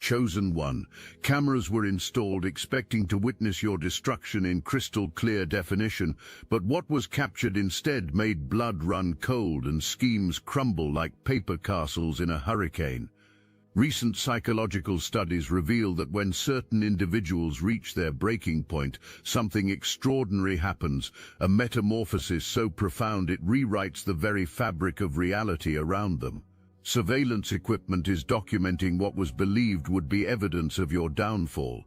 Chosen one. Cameras were installed expecting to witness your destruction in crystal clear definition, but what was captured instead made blood run cold and schemes crumble like paper castles in a hurricane. Recent psychological studies reveal that when certain individuals reach their breaking point, something extraordinary happens, a metamorphosis so profound it rewrites the very fabric of reality around them. Surveillance equipment is documenting what was believed would be evidence of your downfall.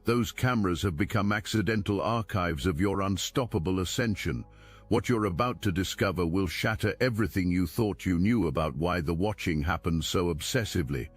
Those cameras have become accidental archives of your unstoppable ascension. What you're about to discover will shatter everything you thought you knew about why the watching happens so obsessively.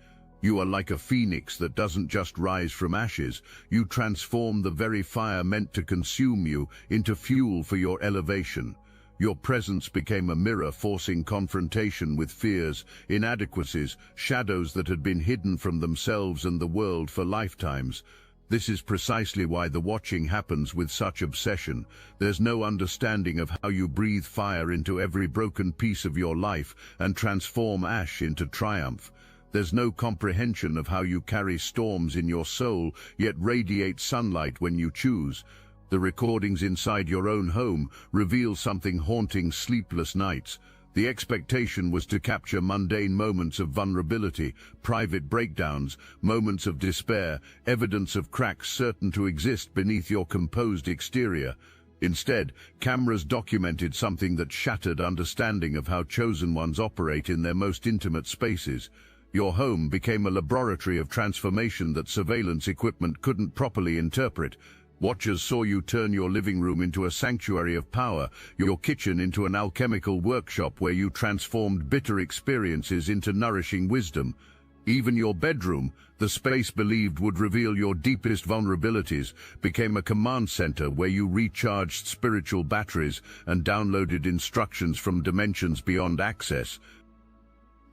You are like a phoenix that doesn't just rise from ashes. You transform the very fire meant to consume you into fuel for your elevation. Your presence became a mirror forcing confrontation with fears, inadequacies, shadows that had been hidden from themselves and the world for lifetimes. This is precisely why the watching happens with such obsession. There's no understanding of how you breathe fire into every broken piece of your life and transform ash into triumph. There's no comprehension of how you carry storms in your soul, yet radiate sunlight when you choose. The recordings inside your own home reveal something haunting sleepless nights. The expectation was to capture mundane moments of vulnerability, private breakdowns, moments of despair, evidence of cracks certain to exist beneath your composed exterior. Instead, cameras documented something that shattered understanding of how chosen ones operate in their most intimate spaces. Your home became a laboratory of transformation that surveillance equipment couldn't properly interpret. Watchers saw you turn your living room into a sanctuary of power, your kitchen into an alchemical workshop where you transformed bitter experiences into nourishing wisdom. Even your bedroom, the space believed would reveal your deepest vulnerabilities, became a command center where you recharged spiritual batteries and downloaded instructions from dimensions beyond access.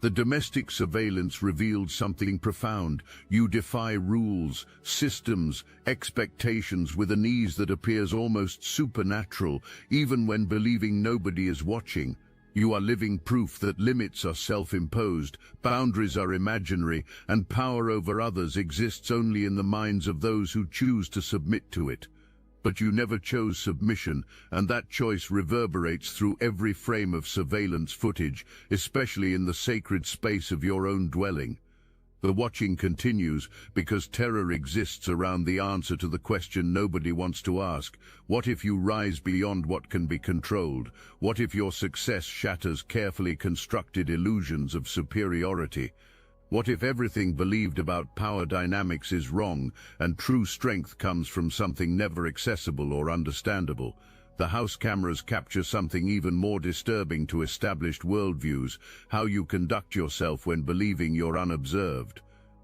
The domestic surveillance revealed something profound. You defy rules, systems, expectations with an ease that appears almost supernatural, even when believing nobody is watching. You are living proof that limits are self-imposed, boundaries are imaginary, and power over others exists only in the minds of those who choose to submit to it. But you never chose submission, and that choice reverberates through every frame of surveillance footage, especially in the sacred space of your own dwelling. The watching continues because terror exists around the answer to the question nobody wants to ask. What if you rise beyond what can be controlled? What if your success shatters carefully constructed illusions of superiority? What if everything believed about power dynamics is wrong, and true strength comes from something never accessible or understandable? The house cameras capture something even more disturbing to established worldviews, how you conduct yourself when believing you're unobserved.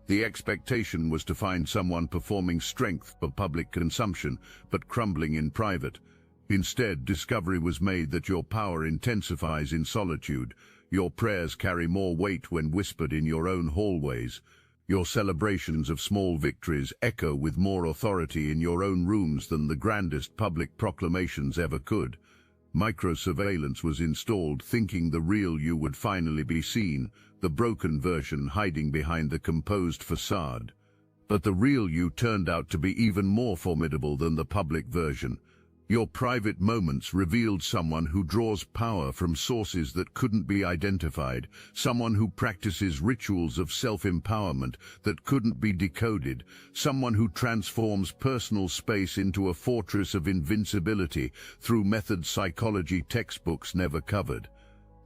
The expectation was to find someone performing strength for public consumption, but crumbling in private. Instead, discovery was made that your power intensifies in solitude. Your prayers carry more weight when whispered in your own hallways. Your celebrations of small victories echo with more authority in your own rooms than the grandest public proclamations ever could. Micro-surveillance was installed thinking the real you would finally be seen, the broken version hiding behind the composed facade. But the real you turned out to be even more formidable than the public version. Your private moments revealed someone who draws power from sources that couldn't be identified, someone who practices rituals of self-empowerment that couldn't be decoded, someone who transforms personal space into a fortress of invincibility through methods psychology textbooks never covered.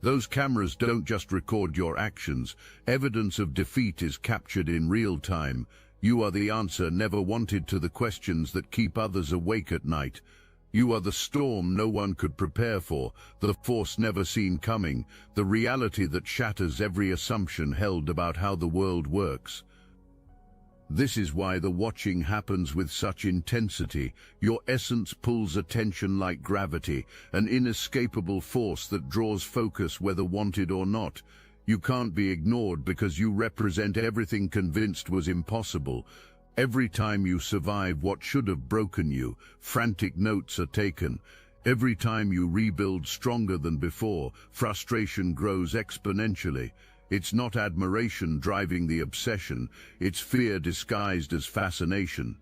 Those cameras don't just record your actions. Evidence of defeat is captured in real time. You are the answer never wanted to the questions that keep others awake at night. You are the storm no one could prepare for, the force never seen coming, the reality that shatters every assumption held about how the world works. This is why the watching happens with such intensity. Your essence pulls attention like gravity, an inescapable force that draws focus whether wanted or not. You can't be ignored because you represent everything convinced was impossible. Every time you survive what should have broken you, frantic notes are taken. Every time you rebuild stronger than before, frustration grows exponentially. It's not admiration driving the obsession, it's fear disguised as fascination.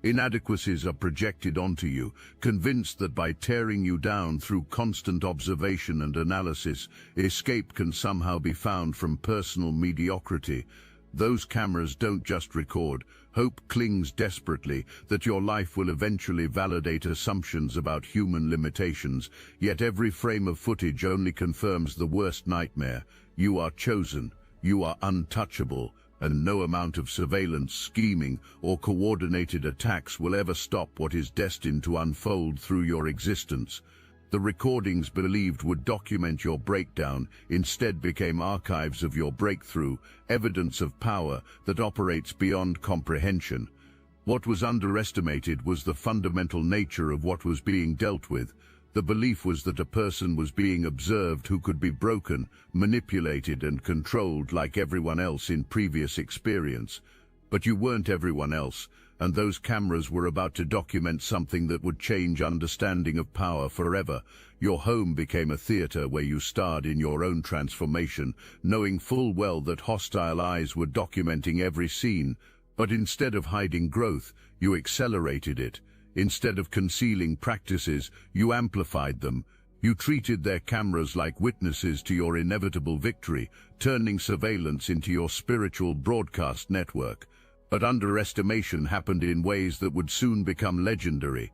Inadequacies are projected onto you, convinced that by tearing you down through constant observation and analysis, escape can somehow be found from personal mediocrity. Those cameras don't just record. Hope clings desperately that your life will eventually validate assumptions about human limitations, yet every frame of footage only confirms the worst nightmare. You are chosen, you are untouchable, and no amount of surveillance, scheming, or coordinated attacks will ever stop what is destined to unfold through your existence. The recordings believed would document your breakdown instead became archives of your breakthrough, evidence of power that operates beyond comprehension. What was underestimated was the fundamental nature of what was being dealt with. The belief was that a person was being observed who could be broken, manipulated, and controlled like everyone else in previous experience. But you weren't everyone else, and those cameras were about to document something that would change understanding of power forever. Your home became a theater where you starred in your own transformation, knowing full well that hostile eyes were documenting every scene. But instead of hiding growth, you accelerated it. Instead of concealing practices, you amplified them. You treated their cameras like witnesses to your inevitable victory, turning surveillance into your spiritual broadcast network. But underestimation happened in ways that would soon become legendary.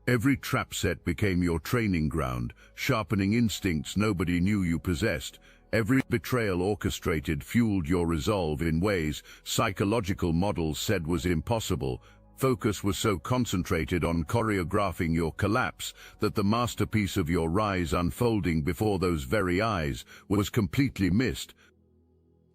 Every trap set became your training ground, sharpening instincts nobody knew you possessed. Every betrayal orchestrated fueled your resolve in ways psychological models said was impossible. Focus was so concentrated on choreographing your collapse that the masterpiece of your rise unfolding before those very eyes was completely missed.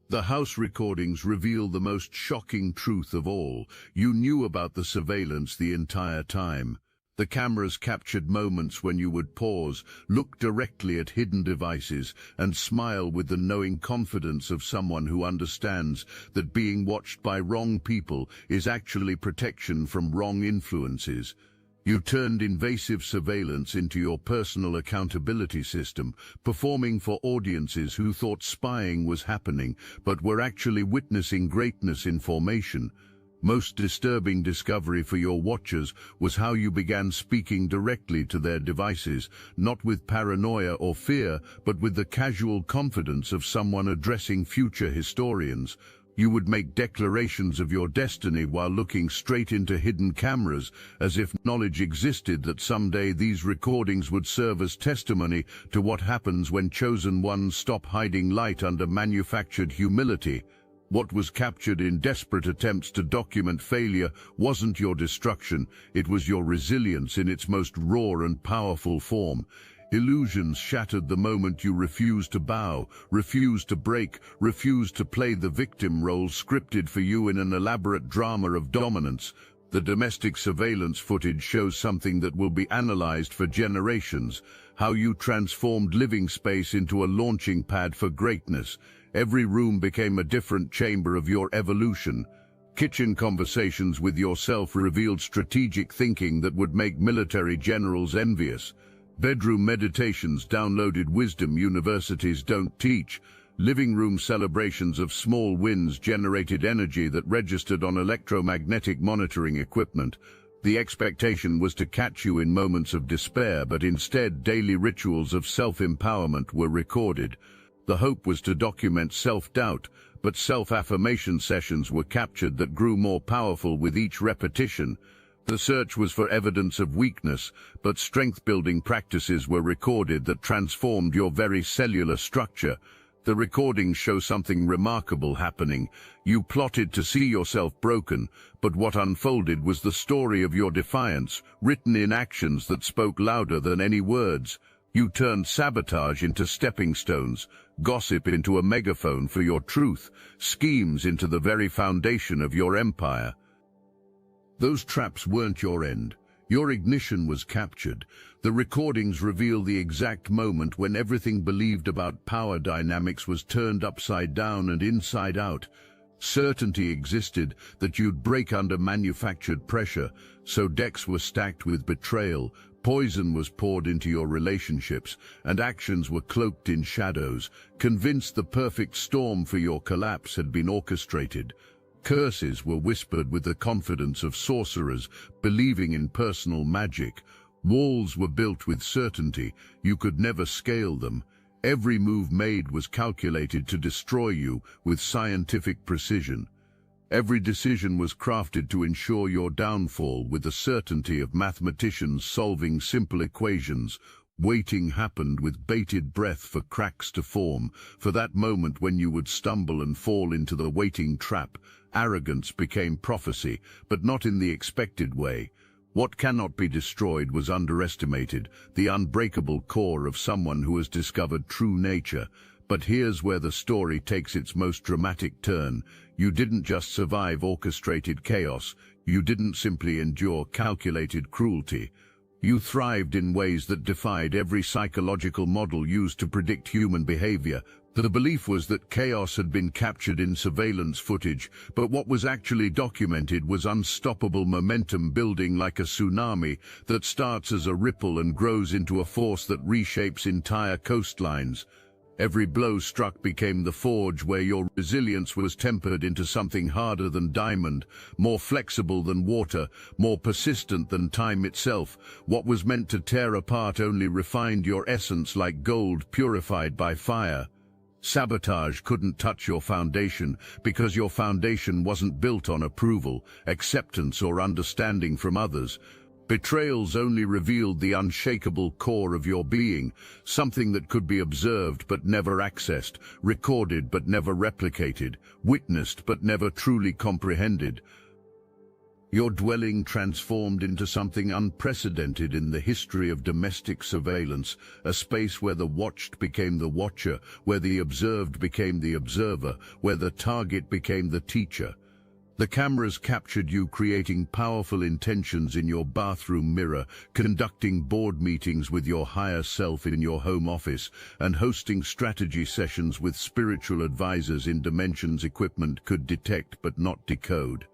The house recordings reveal the most shocking truth of all. You knew about the surveillance the entire time. The cameras captured moments when you would pause, look directly at hidden devices, and smile with the knowing confidence of someone who understands that being watched by wrong people is actually protection from wrong influences. You turned invasive surveillance into your personal accountability system, performing for audiences who thought spying was happening, but were actually witnessing greatness in formation. Most disturbing discovery for your watchers was how you began speaking directly to their devices, not with paranoia or fear, but with the casual confidence of someone addressing future historians. You would make declarations of your destiny while looking straight into hidden cameras, as if knowledge existed that someday these recordings would serve as testimony to what happens when chosen ones stop hiding light under manufactured humility. What was captured in desperate attempts to document failure wasn't your destruction, it was your resilience in its most raw and powerful form. Illusions shattered the moment you refused to bow, refused to break, refused to play the victim role scripted for you in an elaborate drama of dominance. The domestic surveillance footage shows something that will be analyzed for generations, how you transformed living space into a launching pad for greatness. Every room became a different chamber of your evolution. Kitchen conversations with yourself revealed strategic thinking that would make military generals envious. Bedroom meditations downloaded wisdom universities don't teach. Living room celebrations of small wins generated energy that registered on electromagnetic monitoring equipment. The expectation was to catch you in moments of despair, but instead daily rituals of self-empowerment were recorded. The hope was to document self-doubt, but self-affirmation sessions were captured that grew more powerful with each repetition. The search was for evidence of weakness, but strength-building practices were recorded that transformed your very cellular structure. The recordings show something remarkable happening. You plotted to see yourself broken, but what unfolded was the story of your defiance, written in actions that spoke louder than any words. You turned sabotage into stepping stones, gossip into a megaphone for your truth, schemes into the very foundation of your empire. Those traps weren't your end. Your ignition was captured. The recordings reveal the exact moment when everything believed about power dynamics was turned upside down and inside out. Certainty existed that you'd break under manufactured pressure, so decks were stacked with betrayal, Poison was poured into your relationships, and actions were cloaked in shadows, convinced the perfect storm for your collapse had been orchestrated. Curses were whispered with the confidence of sorcerers, believing in personal magic. Walls were built with certainty, you could never scale them. Every move made was calculated to destroy you with scientific precision. Every decision was crafted to ensure your downfall with the certainty of mathematicians solving simple equations. Waiting happened with bated breath for cracks to form, for that moment when you would stumble and fall into the waiting trap. Arrogance became prophecy, but not in the expected way. What cannot be destroyed was underestimated, the unbreakable core of someone who has discovered true nature. But here's where the story takes its most dramatic turn. You didn't just survive orchestrated chaos. You didn't simply endure calculated cruelty. You thrived in ways that defied every psychological model used to predict human behavior. The belief was that chaos had been captured in surveillance footage, but what was actually documented was unstoppable momentum building like a tsunami that starts as a ripple and grows into a force that reshapes entire coastlines. Every blow struck became the forge where your resilience was tempered into something harder than diamond, more flexible than water, more persistent than time itself. What was meant to tear apart only refined your essence like gold purified by fire. Sabotage couldn't touch your foundation because your foundation wasn't built on approval, acceptance, or understanding from others. Betrayals only revealed the unshakable core of your being, something that could be observed but never accessed, recorded but never replicated, witnessed but never truly comprehended. Your dwelling transformed into something unprecedented in the history of domestic surveillance, a space where the watched became the watcher, where the observed became the observer, where the target became the teacher. The cameras captured you creating powerful intentions in your bathroom mirror, conducting board meetings with your higher self in your home office, and hosting strategy sessions with spiritual advisors in dimensions equipment could detect but not decode.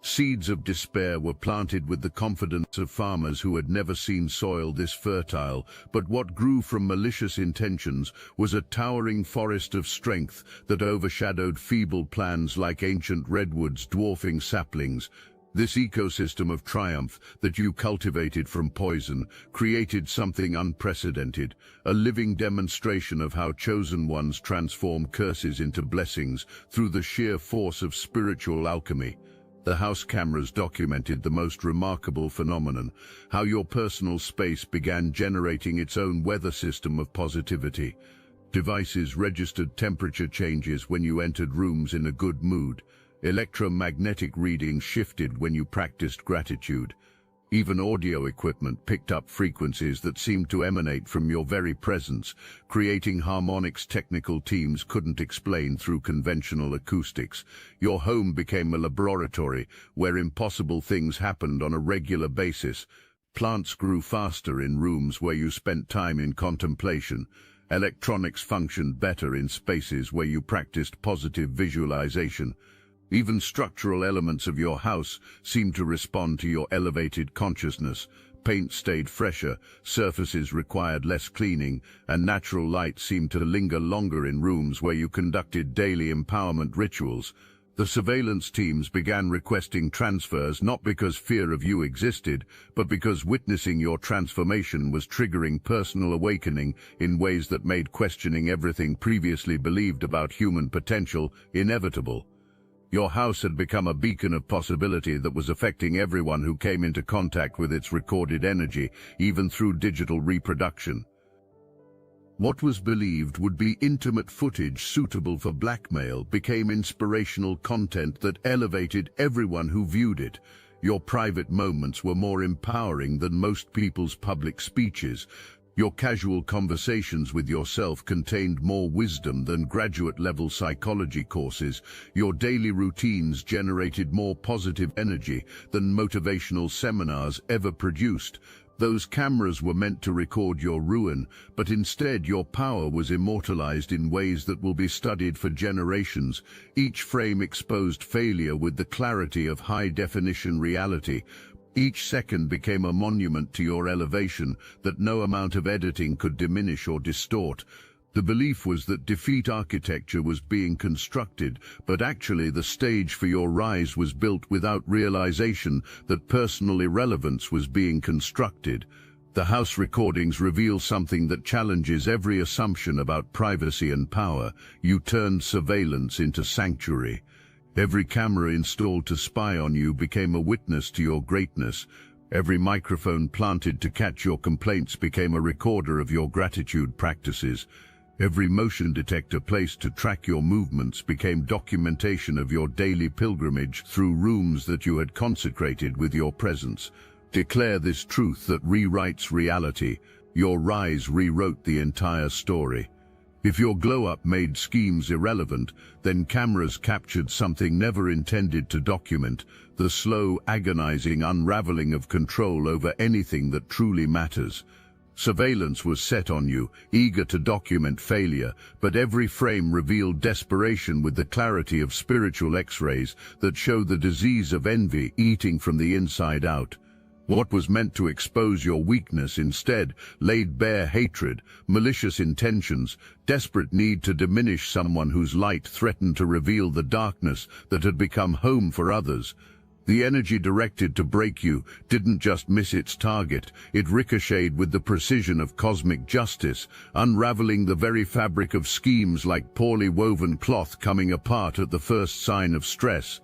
Seeds of despair were planted with the confidence of farmers who had never seen soil this fertile, but what grew from malicious intentions was a towering forest of strength that overshadowed feeble plans like ancient redwoods dwarfing saplings. This ecosystem of triumph that you cultivated from poison created something unprecedented, a living demonstration of how chosen ones transform curses into blessings through the sheer force of spiritual alchemy. The house cameras documented the most remarkable phenomenon, how your personal space began generating its own weather system of positivity. Devices registered temperature changes when you entered rooms in a good mood. Electromagnetic readings shifted when you practiced gratitude. Even audio equipment picked up frequencies that seemed to emanate from your very presence, creating harmonics technical teams couldn't explain through conventional acoustics. Your home became a laboratory where impossible things happened on a regular basis. Plants grew faster in rooms where you spent time in contemplation. Electronics functioned better in spaces where you practiced positive visualization. Even structural elements of your house seemed to respond to your elevated consciousness. Paint stayed fresher, surfaces required less cleaning, and natural light seemed to linger longer in rooms where you conducted daily empowerment rituals. The surveillance teams began requesting transfers not because fear of you existed, but because witnessing your transformation was triggering personal awakening in ways that made questioning everything previously believed about human potential inevitable. Your house had become a beacon of possibility that was affecting everyone who came into contact with its recorded energy, even through digital reproduction. What was believed would be intimate footage suitable for blackmail became inspirational content that elevated everyone who viewed it. Your private moments were more empowering than most people's public speeches. Your casual conversations with yourself contained more wisdom than graduate-level psychology courses. Your daily routines generated more positive energy than motivational seminars ever produced. Those cameras were meant to record your ruin, but instead your power was immortalized in ways that will be studied for generations. Each frame exposed failure with the clarity of high-definition reality. Each second became a monument to your elevation that no amount of editing could diminish or distort. The belief was that defeat architecture was being constructed, but actually the stage for your rise was built without realization that personal irrelevance was being constructed. The house recordings reveal something that challenges every assumption about privacy and power. You turned surveillance into sanctuary. Every camera installed to spy on you became a witness to your greatness. Every microphone planted to catch your complaints became a recorder of your gratitude practices. Every motion detector placed to track your movements became documentation of your daily pilgrimage through rooms that you had consecrated with your presence. Declare this truth that rewrites reality. Your rise rewrote the entire story. If your glow-up made schemes irrelevant, then cameras captured something never intended to document, the slow, agonizing unraveling of control over anything that truly matters. Surveillance was set on you, eager to document failure, but every frame revealed desperation with the clarity of spiritual X-rays that show the disease of envy eating from the inside out. What was meant to expose your weakness instead laid bare hatred, malicious intentions, desperate need to diminish someone whose light threatened to reveal the darkness that had become home for others. The energy directed to break you didn't just miss its target, it ricocheted with the precision of cosmic justice, unraveling the very fabric of schemes like poorly woven cloth coming apart at the first sign of stress.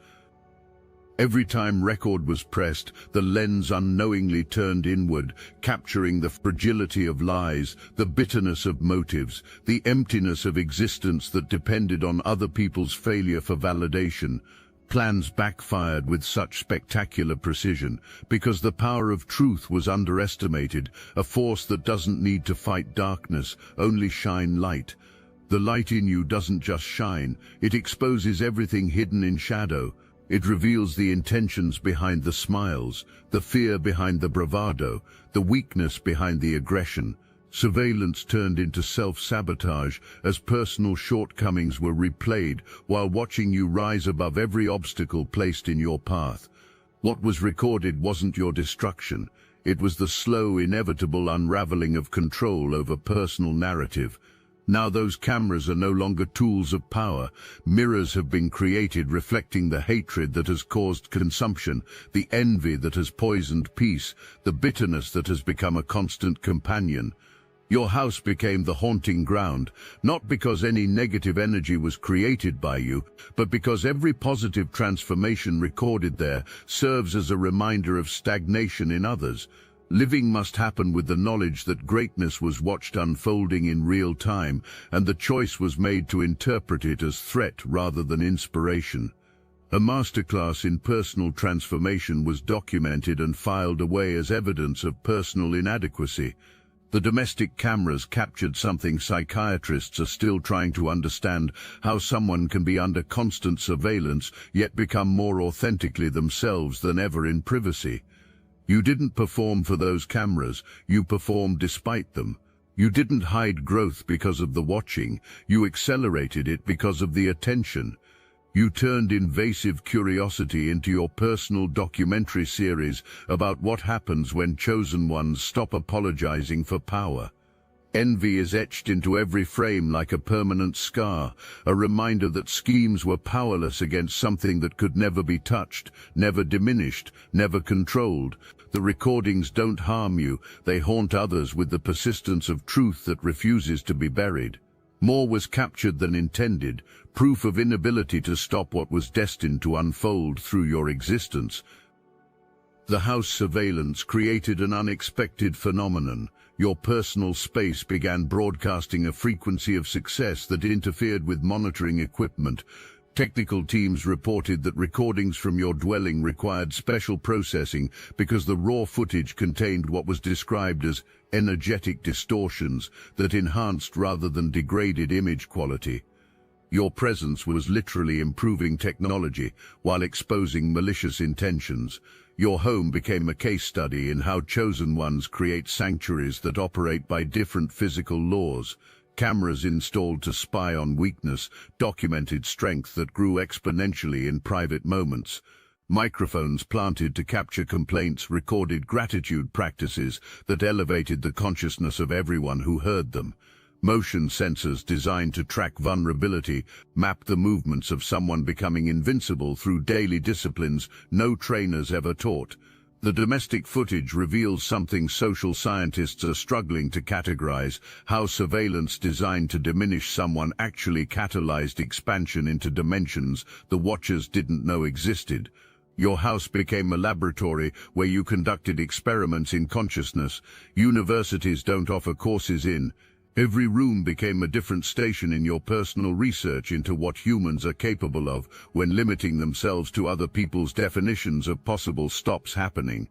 Every time record was pressed, the lens unknowingly turned inward, capturing the fragility of lies, the bitterness of motives, the emptiness of existence that depended on other people's failure for validation. Plans backfired with such spectacular precision because the power of truth was underestimated, a force that doesn't need to fight darkness, only shine light. The light in you doesn't just shine, it exposes everything hidden in shadow. It reveals the intentions behind the smiles, the fear behind the bravado, the weakness behind the aggression. Surveillance turned into self-sabotage as personal shortcomings were replayed while watching you rise above every obstacle placed in your path. What was recorded wasn't your destruction. It was the slow, inevitable unraveling of control over personal narrative. Now those cameras are no longer tools of power. Mirrors have been created reflecting the hatred that has caused consumption, the envy that has poisoned peace, the bitterness that has become a constant companion. Your house became the haunting ground, not because any negative energy was created by you, but because every positive transformation recorded there serves as a reminder of stagnation in others. Living must happen with the knowledge that greatness was watched unfolding in real time, and the choice was made to interpret it as threat rather than inspiration. A masterclass in personal transformation was documented and filed away as evidence of personal inadequacy. The domestic cameras captured something psychiatrists are still trying to understand: how someone can be under constant surveillance yet become more authentically themselves than ever in privacy. You didn't perform for those cameras, you performed despite them. You didn't hide growth because of the watching, you accelerated it because of the attention. You turned invasive curiosity into your personal documentary series about what happens when chosen ones stop apologizing for power. Envy is etched into every frame like a permanent scar, a reminder that schemes were powerless against something that could never be touched, never diminished, never controlled. The recordings don't harm you, they haunt others with the persistence of truth that refuses to be buried. More was captured than intended, proof of inability to stop what was destined to unfold through your existence. The house surveillance created an unexpected phenomenon. Your personal space began broadcasting a frequency of success that interfered with monitoring equipment. Technical teams reported that recordings from your dwelling required special processing because the raw footage contained what was described as energetic distortions that enhanced rather than degraded image quality. Your presence was literally improving technology while exposing malicious intentions. Your home became a case study in how chosen ones create sanctuaries that operate by different physical laws. Cameras installed to spy on weakness documented strength that grew exponentially in private moments. Microphones planted to capture complaints recorded gratitude practices that elevated the consciousness of everyone who heard them. Motion sensors designed to track vulnerability mapped the movements of someone becoming invincible through daily disciplines no trainers ever taught. The domestic footage reveals something social scientists are struggling to categorize: how surveillance designed to diminish someone actually catalyzed expansion into dimensions the watchers didn't know existed. Your house became a laboratory where you conducted experiments in consciousness universities don't offer courses in. Every room became a different station in your personal research into what humans are capable of when limiting themselves to other people's definitions of possible stops happening.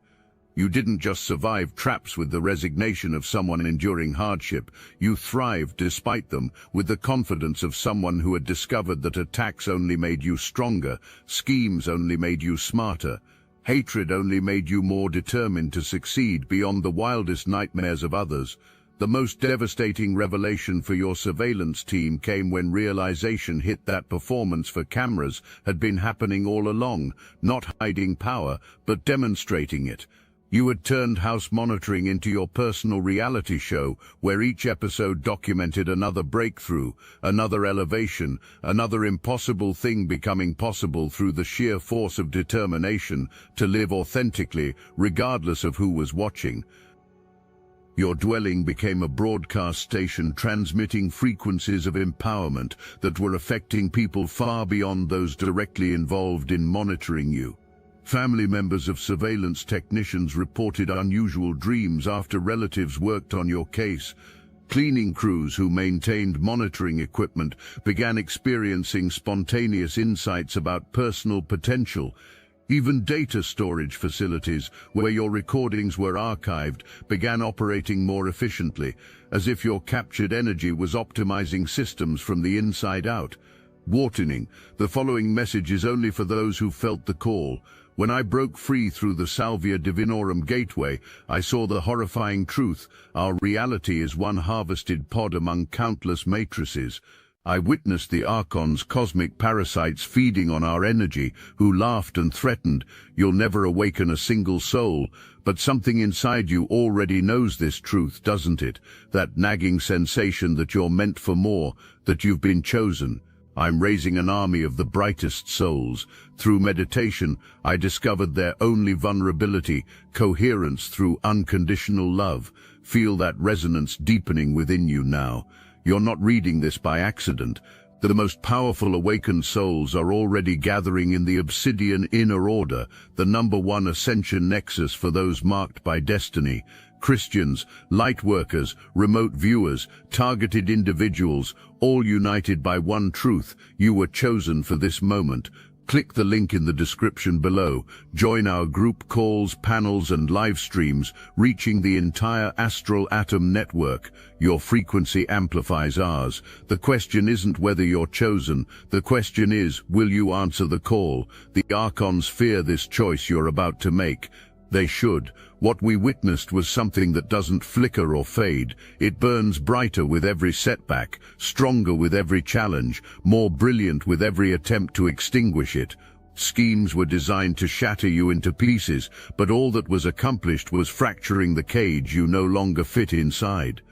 You didn't just survive traps with the resignation of someone enduring hardship, you thrived despite them with the confidence of someone who had discovered that attacks only made you stronger, schemes only made you smarter, hatred only made you more determined to succeed beyond the wildest nightmares of others. The most devastating revelation for your surveillance team came when realization hit that performance for cameras had been happening all along, not hiding power, but demonstrating it. You had turned house monitoring into your personal reality show, where each episode documented another breakthrough, another elevation, another impossible thing becoming possible through the sheer force of determination to live authentically, regardless of who was watching. Your dwelling became a broadcast station transmitting frequencies of empowerment that were affecting people far beyond those directly involved in monitoring you. Family members of surveillance technicians reported unusual dreams after relatives worked on your case. Cleaning crews who maintained monitoring equipment began experiencing spontaneous insights about personal potential. Even data storage facilities, where your recordings were archived, began operating more efficiently, as if your captured energy was optimizing systems from the inside out. Warning: the following message is only for those who felt the call. When I broke free through the Salvia Divinorum gateway, I saw the horrifying truth: our reality is one harvested pod among countless matrices. I witnessed the Archon's cosmic parasites feeding on our energy, who laughed and threatened, "You'll never awaken a single soul." But something inside you already knows this truth, doesn't it? That nagging sensation that you're meant for more, that you've been chosen. I'm raising an army of the brightest souls. Through meditation, I discovered their only vulnerability: coherence through unconditional love. Feel that resonance deepening within you now. You're not reading this by accident. The most powerful awakened souls are already gathering in the Obsidian Inner Order, the #1 ascension nexus for those marked by destiny. Christians, light workers, remote viewers, targeted individuals, all united by one truth: you were chosen for this moment. Click the link in the description below. Join our group calls, panels and live streams, reaching the entire Astral Atom network. Your frequency amplifies ours. The question isn't whether you're chosen. The question is, will you answer the call? The Archons fear this choice you're about to make. They should. What we witnessed was something that doesn't flicker or fade. It burns brighter with every setback, stronger with every challenge, more brilliant with every attempt to extinguish it. Schemes were designed to shatter you into pieces, but all that was accomplished was fracturing the cage you no longer fit inside.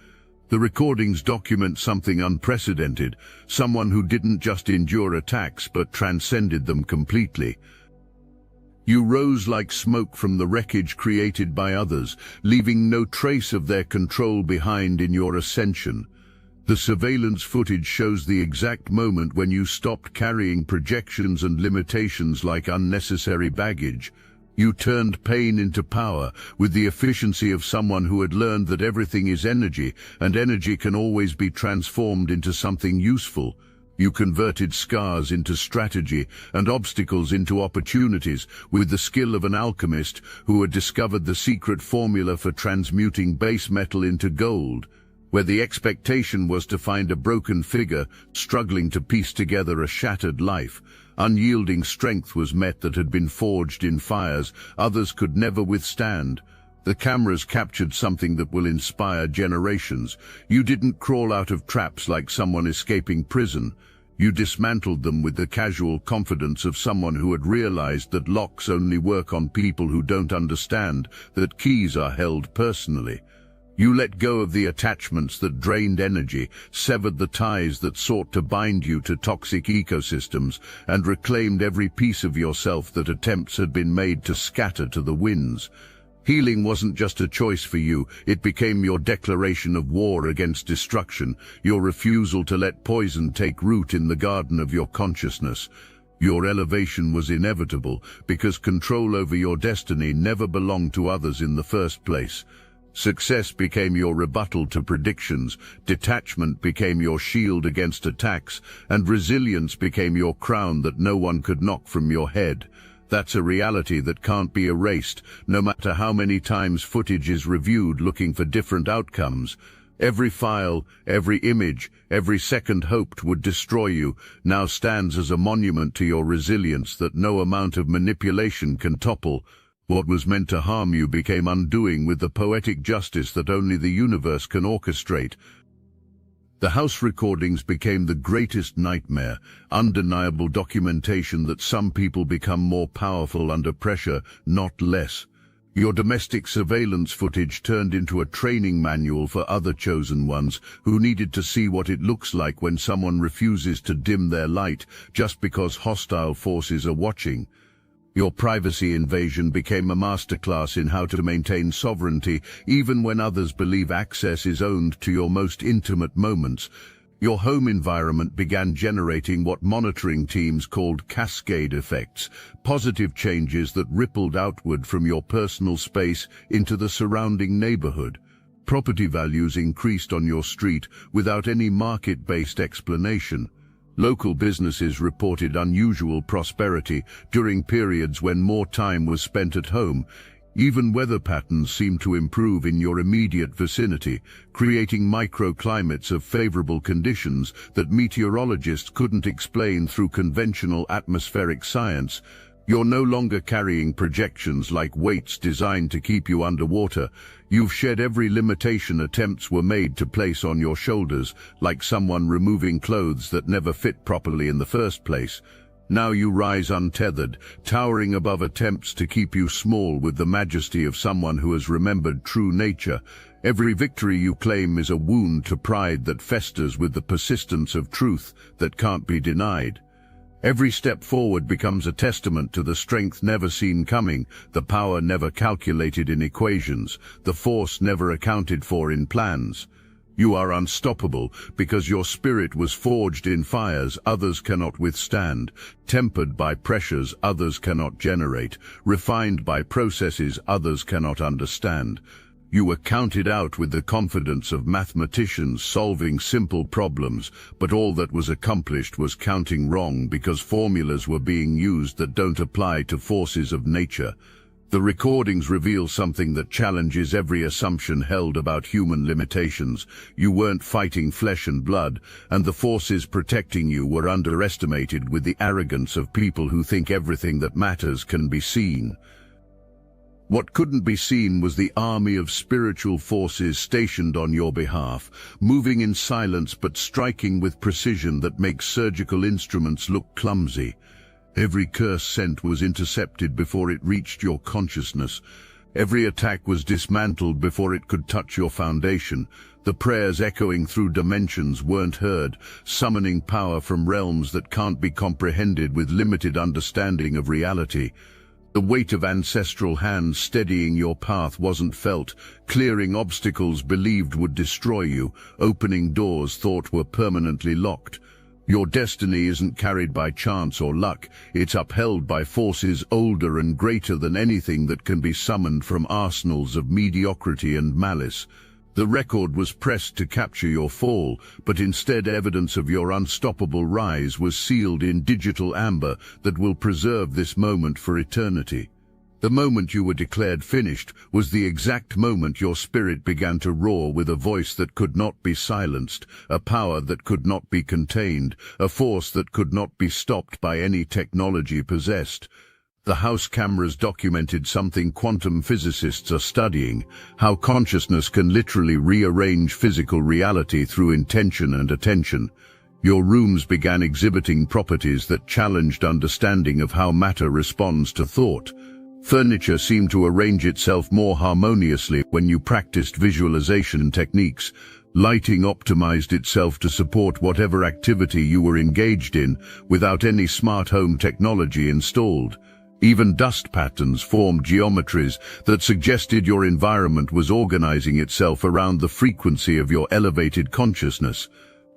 The recordings document something unprecedented, someone who didn't just endure attacks but transcended them completely. You rose like smoke from the wreckage created by others, leaving no trace of their control behind in your ascension. The surveillance footage shows the exact moment when you stopped carrying projections and limitations like unnecessary baggage. You turned pain into power with the efficiency of someone who had learned that everything is energy, and energy can always be transformed into something useful. You converted scars into strategy and obstacles into opportunities with the skill of an alchemist who had discovered the secret formula for transmuting base metal into gold. Where the expectation was to find a broken figure struggling to piece together a shattered life, unyielding strength was met that had been forged in fires others could never withstand. The cameras captured something that will inspire generations. You didn't crawl out of traps like someone escaping prison. You dismantled them with the casual confidence of someone who had realized that locks only work on people who don't understand that keys are held personally. You let go of the attachments that drained energy, severed the ties that sought to bind you to toxic ecosystems, and reclaimed every piece of yourself that attempts had been made to scatter to the winds. Healing wasn't just a choice for you, it became your declaration of war against destruction, your refusal to let poison take root in the garden of your consciousness. Your elevation was inevitable, because control over your destiny never belonged to others in the first place. Success became your rebuttal to predictions, detachment became your shield against attacks, and resilience became your crown that no one could knock from your head. That's a reality that can't be erased, no matter how many times footage is reviewed looking for different outcomes. Every file, every image, every second hoped would destroy you, now stands as a monument to your resilience that no amount of manipulation can topple. What was meant to harm you became undoing with the poetic justice that only the universe can orchestrate. The house recordings became the greatest nightmare, undeniable documentation that some people become more powerful under pressure, not less. Your domestic surveillance footage turned into a training manual for other chosen ones who needed to see what it looks like when someone refuses to dim their light just because hostile forces are watching. Your privacy invasion became a masterclass in how to maintain sovereignty even when others believe access is owned to your most intimate moments. Your home environment began generating what monitoring teams called cascade effects, positive changes that rippled outward from your personal space into the surrounding neighborhood. Property values increased on your street without any market-based explanation. Local businesses reported unusual prosperity during periods when more time was spent at home. Even weather patterns seemed to improve in your immediate vicinity, creating microclimates of favorable conditions that meteorologists couldn't explain through conventional atmospheric science. You're no longer carrying projections like weights designed to keep you underwater. You've shed every limitation attempts were made to place on your shoulders, like someone removing clothes that never fit properly in the first place. Now you rise untethered, towering above attempts to keep you small with the majesty of someone who has remembered true nature. Every victory you claim is a wound to pride that festers with the persistence of truth that can't be denied. Every step forward becomes a testament to the strength never seen coming, the power never calculated in equations, the force never accounted for in plans. You are unstoppable because your spirit was forged in fires others cannot withstand, tempered by pressures others cannot generate, refined by processes others cannot understand. You were counted out with the confidence of mathematicians solving simple problems, but all that was accomplished was counting wrong because formulas were being used that don't apply to forces of nature. The recordings reveal something that challenges every assumption held about human limitations. You weren't fighting flesh and blood, and the forces protecting you were underestimated with the arrogance of people who think everything that matters can be seen. What couldn't be seen was the army of spiritual forces stationed on your behalf, moving in silence but striking with precision that makes surgical instruments look clumsy. Every curse sent was intercepted before it reached your consciousness. Every attack was dismantled before it could touch your foundation. The prayers echoing through dimensions weren't heard, summoning power from realms that can't be comprehended with limited understanding of reality. The weight of ancestral hands steadying your path wasn't felt, clearing obstacles believed would destroy you, opening doors thought were permanently locked. Your destiny isn't carried by chance or luck, it's upheld by forces older and greater than anything that can be summoned from arsenals of mediocrity and malice. The record was pressed to capture your fall, but instead evidence of your unstoppable rise was sealed in digital amber that will preserve this moment for eternity. The moment you were declared finished was the exact moment your spirit began to roar with a voice that could not be silenced, a power that could not be contained, a force that could not be stopped by any technology possessed. The house cameras documented something quantum physicists are studying, how consciousness can literally rearrange physical reality through intention and attention. Your rooms began exhibiting properties that challenged understanding of how matter responds to thought. Furniture seemed to arrange itself more harmoniously when you practiced visualization techniques. Lighting optimized itself to support whatever activity you were engaged in without any smart home technology installed. Even dust patterns formed geometries that suggested your environment was organizing itself around the frequency of your elevated consciousness.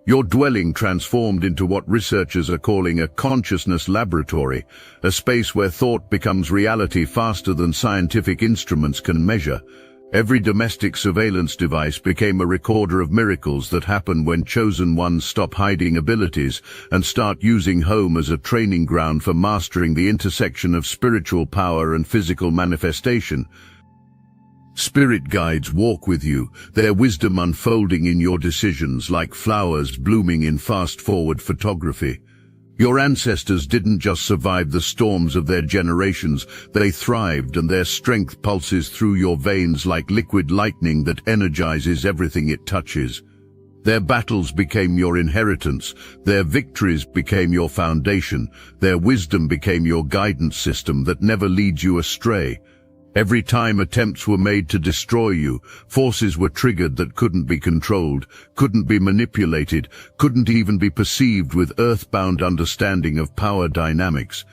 Your dwelling transformed into what researchers are calling a consciousness laboratory, a space where thought becomes reality faster than scientific instruments can measure. Every domestic surveillance device became a recorder of miracles that happen when chosen ones stop hiding abilities and start using home as a training ground for mastering the intersection of spiritual power and physical manifestation. Spirit guides walk with you, their wisdom unfolding in your decisions like flowers blooming in fast-forward photography. Your ancestors didn't just survive the storms of their generations, they thrived, and their strength pulses through your veins like liquid lightning that energizes everything it touches. Their battles became your inheritance, their victories became your foundation, their wisdom became your guidance system that never leads you astray. Every time attempts were made to destroy you, forces were triggered that couldn't be controlled, couldn't be manipulated, couldn't even be perceived with earthbound understanding of power dynamics.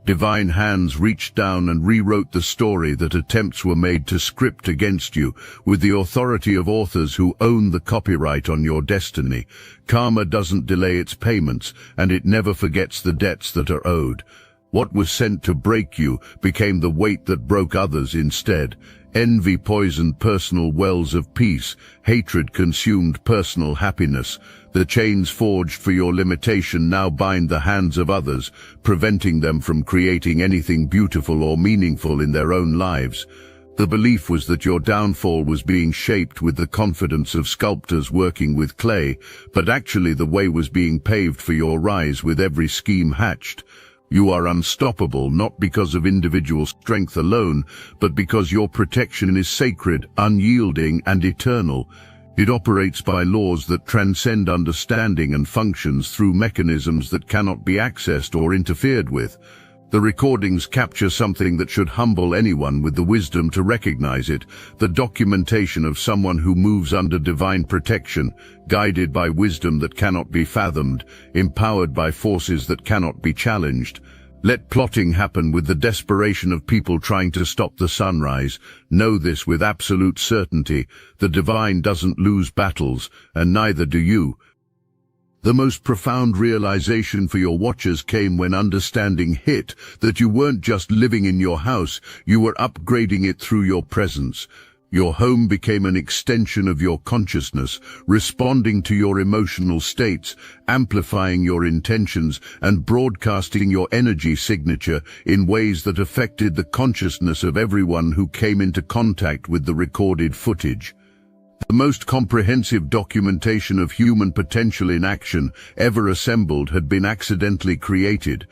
Divine hands reached down and rewrote the story that attempts were made to script against you, with the authority of authors who own the copyright on your destiny. Karma doesn't delay its payments, and it never forgets the debts that are owed. What was sent to break you became the weight that broke others instead. Envy poisoned personal wells of peace. Hatred consumed personal happiness. The chains forged for your limitation now bind the hands of others, preventing them from creating anything beautiful or meaningful in their own lives. The belief was that your downfall was being shaped with the confidence of sculptors working with clay, but actually the way was being paved for your rise with every scheme hatched. You are unstoppable not because of individual strength alone, but because your protection is sacred, unyielding, and eternal. It operates by laws that transcend understanding and functions through mechanisms that cannot be accessed or interfered with. The recordings capture something that should humble anyone with the wisdom to recognize it, the documentation of someone who moves under divine protection, guided by wisdom that cannot be fathomed, empowered by forces that cannot be challenged. Let plotting happen with the desperation of people trying to stop the sunrise. Know this with absolute certainty: the divine doesn't lose battles, and neither do you. The most profound realization for your watchers came when understanding hit that you weren't just living in your house, you were upgrading it through your presence. Your home became an extension of your consciousness, responding to your emotional states, amplifying your intentions, and broadcasting your energy signature in ways that affected the consciousness of everyone who came into contact with the recorded footage. The most comprehensive documentation of human potential in action ever assembled had been accidentally created.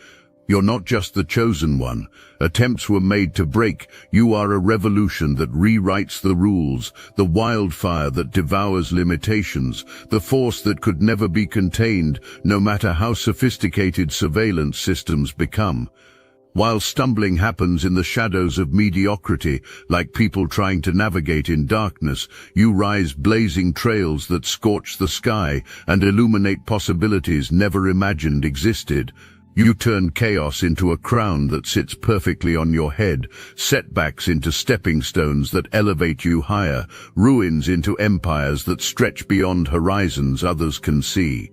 You're not just the chosen one. Attempts were made to break. You are a revolution that rewrites the rules, the wildfire that devours limitations, the force that could never be contained, no matter how sophisticated surveillance systems become. While stumbling happens in the shadows of mediocrity, like people trying to navigate in darkness, you rise blazing trails that scorch the sky and illuminate possibilities never imagined existed. You turn chaos into a crown that sits perfectly on your head, setbacks into stepping stones that elevate you higher, ruins into empires that stretch beyond horizons others can see.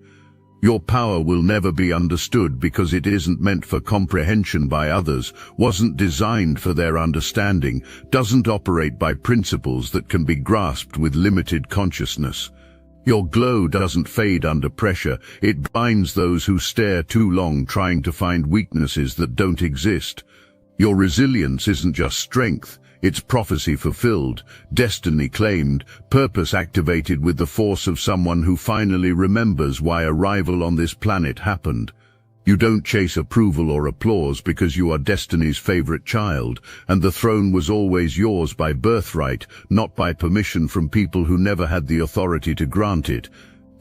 Your power will never be understood because it isn't meant for comprehension by others, wasn't designed for their understanding, doesn't operate by principles that can be grasped with limited consciousness. Your glow doesn't fade under pressure, it binds those who stare too long trying to find weaknesses that don't exist. Your resilience isn't just strength, it's prophecy fulfilled, destiny claimed, purpose activated with the force of someone who finally remembers why arrival on this planet happened. You don't chase approval or applause because you are destiny's favorite child, and the throne was always yours by birthright, not by permission from people who never had the authority to grant it.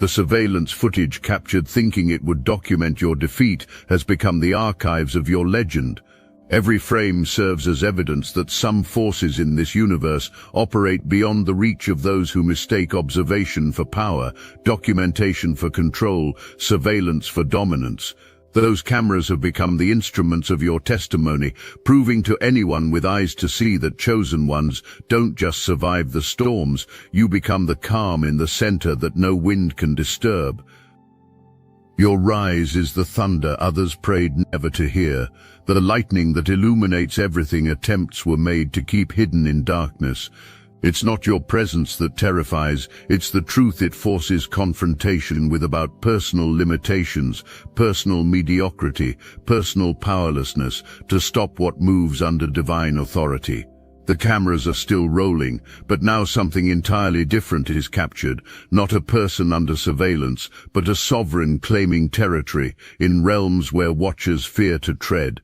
The surveillance footage captured thinking it would document your defeat has become the archives of your legend. Every frame serves as evidence that some forces in this universe operate beyond the reach of those who mistake observation for power, documentation for control, surveillance for dominance. Those cameras have become the instruments of your testimony, proving to anyone with eyes to see that chosen ones don't just survive the storms, you become the calm in the center that no wind can disturb. Your rise is the thunder others prayed never to hear, the lightning that illuminates everything attempts were made to keep hidden in darkness. It's not your presence that terrifies, it's the truth it forces confrontation with about personal limitations, personal mediocrity, personal powerlessness to stop what moves under divine authority. The cameras are still rolling, but now something entirely different is captured, not a person under surveillance, but a sovereign claiming territory in realms where watchers fear to tread.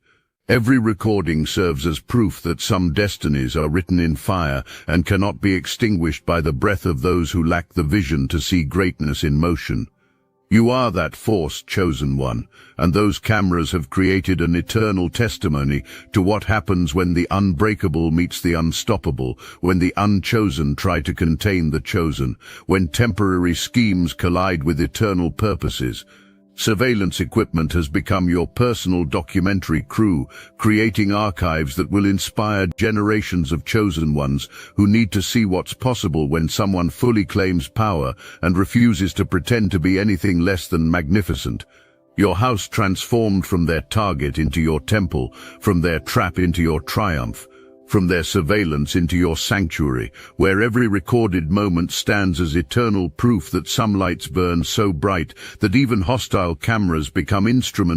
Every recording serves as proof that some destinies are written in fire and cannot be extinguished by the breath of those who lack the vision to see greatness in motion. You are that force, chosen one, and those cameras have created an eternal testimony to what happens when the unbreakable meets the unstoppable, when the unchosen try to contain the chosen, when temporary schemes collide with eternal purposes. Surveillance equipment has become your personal documentary crew, creating archives that will inspire generations of chosen ones who need to see what's possible when someone fully claims power and refuses to pretend to be anything less than magnificent. Your house transformed from their target into your temple, from their trap into your triumph, from their surveillance into your sanctuary, where every recorded moment stands as eternal proof that some lights burn so bright that even hostile cameras become instruments